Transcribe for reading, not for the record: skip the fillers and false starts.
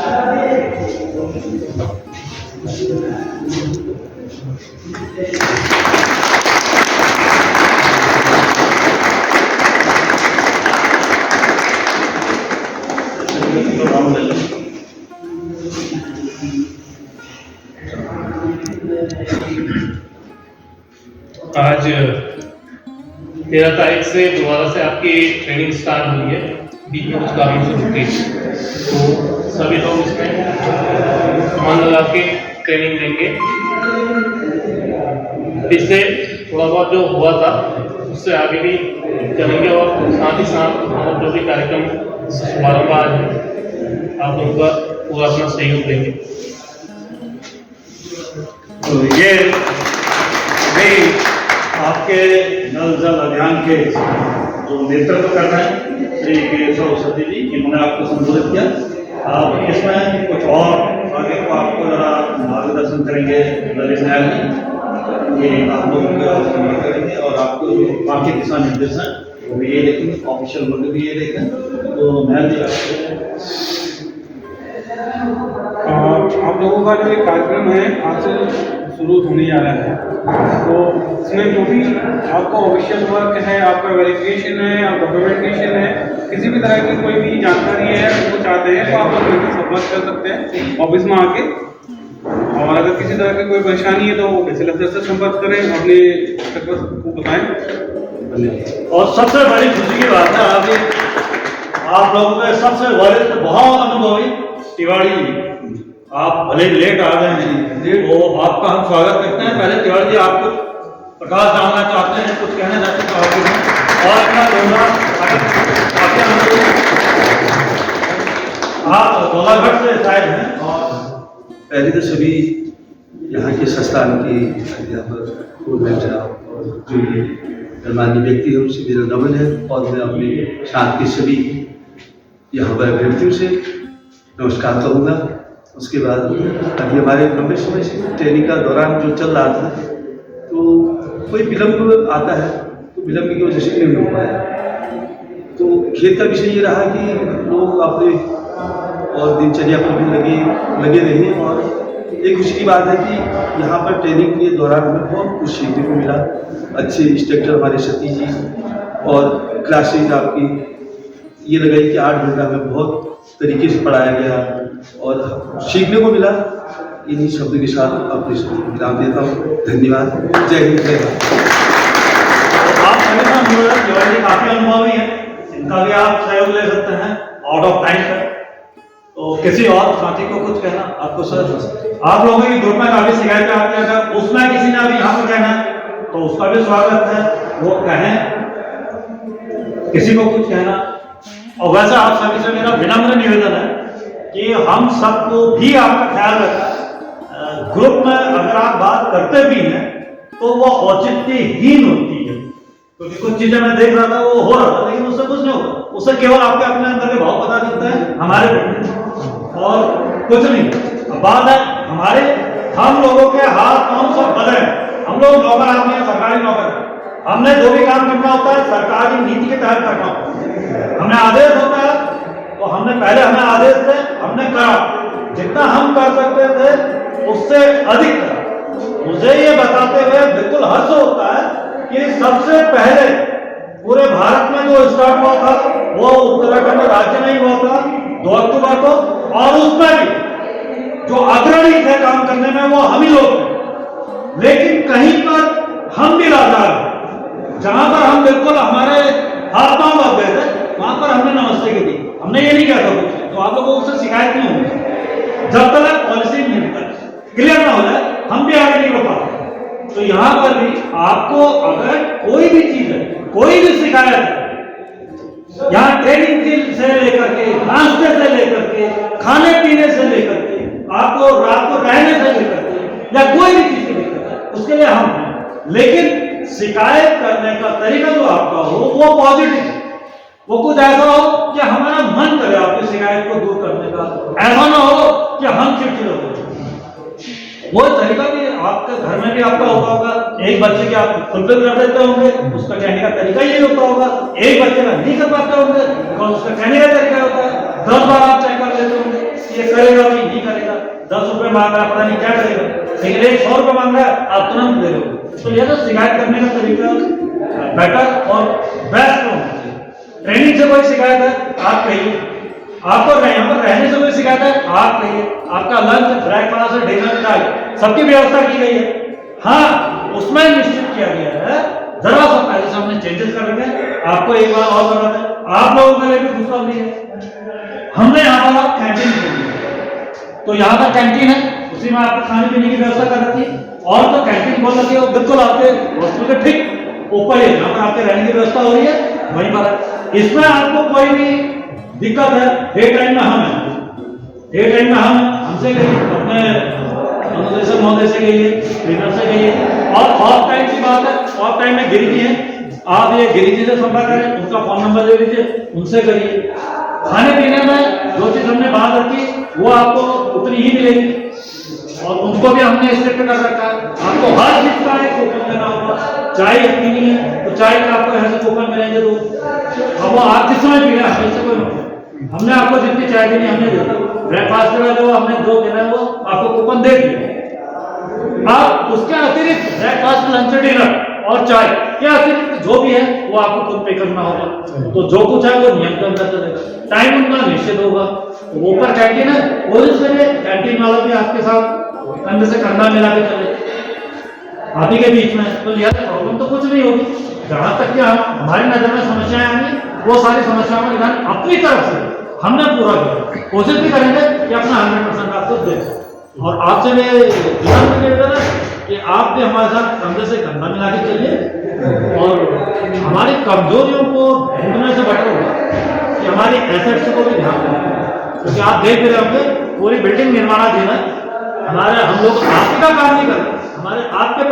आज 13 तारीख से दोबारा से आपकी ट्रेनिंग स्टार्ट हुई है, बीच में कुछ कारणों से रुक गई, तो सभी लोग इसमें मन लगा के ट्रेनिंग लेंगे। इससे थोड़ा बहुत जो हुआ था उससे आगे भी चलेंगे और साथ ही साथ हम जो भी कार्यक्रम शुभारंभ आज आप उनका पूरा अपना सहयोग देंगे। तो ये नहीं आपके नल जल अभियान के जो नेतृत्व कर रहे हैं श्री के सरस्वती जी, इन्होंने आपको संबोधित किया। आप इसमें कुछ और आगे को आपको जरा मार्गदर्शन करेंगे ललित नायक जी, ये आप लोगों को करेंगे और आपको जो बाकी दिशा निर्देश हैं वो भी ये देखेंगे, ऑफिशियल वर्ड भी ये देखें। तो नायक जी आप लोगों का जो एक कार्यक्रम है आज से शुरू होने जा रहा है, तो इसमें जो भी आपका ऑफिशियल वर्क है, आपका वेरिफिकेशन है, आप डॉक्यूमेंटेशन है, किसी भी तरह की कोई भी जानकारी है वो चाहते हैं तो आप लोग बिल्कुल संपर्क कर सकते हैं ऑफिस में आके। और अगर किसी तरह की कोई परेशानी है तो वो कैसे से संपर्क करें, अपने को बताएं। धन्यवाद। और सबसे बड़ी खुशी की बात है आप लोगों के सबसे वरिष्ठ बहुत अनुभवी तिवारी जी, आप भले लेट आ गए हैं वो आपका हम स्वागत करते हैं। पहले तिवारी जी आपको प्रकाश डालना चाहते हैं, कुछ कहना चाहते हैं और अपना प्रोग्राम आप गोलाघाट से शायद हैं। और पहले तो सभी यहाँ के संस्थान के अध्यापक, पूर्व लेक्चरर और जो ये गणमान्य व्यक्ति है उनसे मेरा नमन है और मैं अपने साथ के सभी यहाँ पर अभ्यर्थियों से नमस्कार करूँगा। उसके बाद अभी हमारे लंबे समय से ट्रेनिंग का दौरान जो चल रहा था तो कोई विलम्ब आता है, तो विलम्ब की वजह से नहीं हो पाया। तो खेत का विषय ये रहा कि लोग अपने और दिनचर्या पर भी लगे रहे। और एक खुशी की बात है कि यहाँ पर ट्रेनिंग के दौरान हमें बहुत कुछ सीखने को मिला। अच्छे इंस्ट्रक्टर हमारे सतीश जी और क्लासेज आपकी ये लगाई कि 8 घंटा में बहुत तरीके से पढ़ाया गया और सीखने को मिला। इन्हीं शब्द के साथ अपने विराम देता हूँ। धन्यवाद। जय हिंद, जय भारत। आप सभी काफी अनुभवी हैं, इनका भी आप सहयोग ले सकते हैं आउट ऑफ टाइम पर। तो किसी और साथी को कुछ कहना आपको सर, आप लोगों की ग्रुप में काफी शिकायतें आती हैं, अगर उसमें किसी ने अभी यहाँ पर कहना तो उसका भी स्वागत है, वो कहें। किसी को कुछ कहना। और वैसे आप सभी से मेरा विनम्र निवेदन है कि हम सबको भी आपका ख्याल रखना। ग्रुप में अगर आप बात करते भी हैं तो वो औचित्यहीन होती है, क्योंकि कुछ चीजें मैं देख रहा था वो हो रहा था लेकिन उससे कुछ नहीं होगा, उससे केवल आपके अपने अंदर के भाव पता चलते हैं हमारे और कुछ नहीं। बात है हमारे, हम लोगों के हाथ पांव सब बदले हैं। हम लोग नौकर आदमी हैं, सरकारी नौकर। हमने जो भी काम करना होता है सरकारी नीति के तहत करना होता है। हमें आदेश होता है तो हमने पहले हमें आदेश थे, हमने करा, जितना हम कर सकते थे उससे अधिक करा। मुझे ये बताते हुए बिल्कुल हर्ष होता है कि सबसे पहले पूरे भारत में जो स्टार्ट हुआ था वो उत्तराखंड राज्य में ही हुआ था 2 अक्टूबर को, और उसमें भी जो अग्रणी थे काम करने में वो हम ही लोग थे। लेकिन कहीं पर हम भी लाचार, जहां पर हम बिल्कुल हमारे हाथ पांव बच गए थे वहां पर हमने नमस्ते की थी। हमने ये नहीं कहा था कुछ, तो आप लोगों को उससे शिकायत नहीं होगी। जब तक पॉलिसी क्लियर ना हो जाए हम भी आगे नहीं बढ़ पाते। तो यहाँ पर भी आपको अगर कोई भी चीज है, कोई भी शिकायत है, यहाँ ट्रेनिंग से लेकर के, नाश्ते से लेकर के, खाने पीने से लेकर के, आपको रात को रहने से लेकर के, या कोई भी चीज लेकर के, उसके लिए हम हैं। लेकिन शिकायत करने का तरीका जो आपका हो वो पॉजिटिव, वो कुछ ऐसा हो कि हमारा मन करे आपकी शिकायत को दूर करने का, ऐसा ना हो कि हम चिड़चिड़े हो। वो तरीका भी आपके घर में भी आपका होता होगा। एक बच्चे के आप फुलफिल कर देते होंगे, उसका कहने का तरीका ये होता होगा। एक बच्चे का नहीं कर पाते होंगे, उसका कहने का तरीका होता है। 10 बार आप चेक कर लेते होंगे, ये करेगा भी नहीं करेगा, 10 रुपए मांग रहा है पता नहीं क्या करेगा, लेकिन 100 रुपए मांग रहा है आप तुरंत दे दो। तो यह तो शिकायत करने का तरीका बेटर और बेस्ट होना चाहिए। ट्रेनिंग से कोई शिकायत है आप कहिए, आपको यहाँ पर रहने से कोई शिकायत है आप कहिए, आपका लंच ब्रेकफास्ट डिनर चाय सबकी व्यवस्था की गई है। हाँ, उसमें निश्चित किया गया है, जरा सा पहले से हमने चेंजेस कर रखे हैं। आपको एक बार और बता दें, आप लोगों के लिए भी दूसरा भी है, हमने यहाँ पर कैंटीन खोली है, तो यहाँ का कैंटीन है, उसी में आपको खाने पीने की व्यवस्था कर रखी है। और तो कैंटीन खोल रखी है बिल्कुल आपके हॉस्टल के ठीक ऊपर ही, जहाँ पर आपके रहने की व्यवस्था हो रही है वहीं पर है। इसमें आपको कोई भी दिक्कत है, डे टाइम में हम हैं, डे टाइम में हम हमसे कहिए, अपने अनुदेशक महोदय से कहिए, ट्रेनर से कहिए। और ऑफ टाइम की बात है, ऑफ टाइम में गिरिजी है, आप ये गिरिजी से संपर्क करें, उनका फोन नंबर दे दीजिए, उनसे करिए। खाने पीने में जो चीज हमने बात रखी वो आपको उतनी ही मिलेगी, और उनको भी हमने स्ट्रिक्ट कर रखा है। आपको हर चीज का एक कूपन देना होगा, चाय पीनी है तो चाय का आपको ऐसे कूपन मिलेंगे दो, अब वो आप जिस समय पी रहे हैं हमें से कोई नहीं, हमने आपको जितनी चाय देनी हमने दे दी, ब्रेकफास्ट का जो हमने जो देना है वो आपको कूपन दे दिए। आप उसके अतिरिक्त ब्रेकफास्ट लंच डिनर और चाय के अतिरिक्त जो भी है वो आपको खुद पे करना होगा। तो जो कुछ है वो नियम के अंदर चलेगा, टाइम उनका निश्चित होगा। तो ऊपर कैंटीन है, कोशिश करिए कैंटीन वाला भी आपके साथ कंधे से कंधा मिला के चले आप ही के बीच में, तो यह प्रॉब्लम तो कुछ नहीं होगी। जहां तक कि हमारी नजर में समस्याएं आएंगी वो सारी समस्याओं का निदान अपनी तरफ से हमने पूरा किया, कोशिश भी करेंगे कि अपना 100% आपको दें। और आपसे मैं निवेदन है कि आप भी हमारे साथ कंधे से कंधा मिला के चलिए, और हमारी कमजोरियों को ढूंढने से बेटर होगा कि हमारी एसेट्स को भी ध्यान दें। क्योंकि आप देख रहे होंगे पूरी बिल्डिंग निर्माणाधीन है, हमारे हम लोग आपका काम नहीं कर रहे, हमारे आपके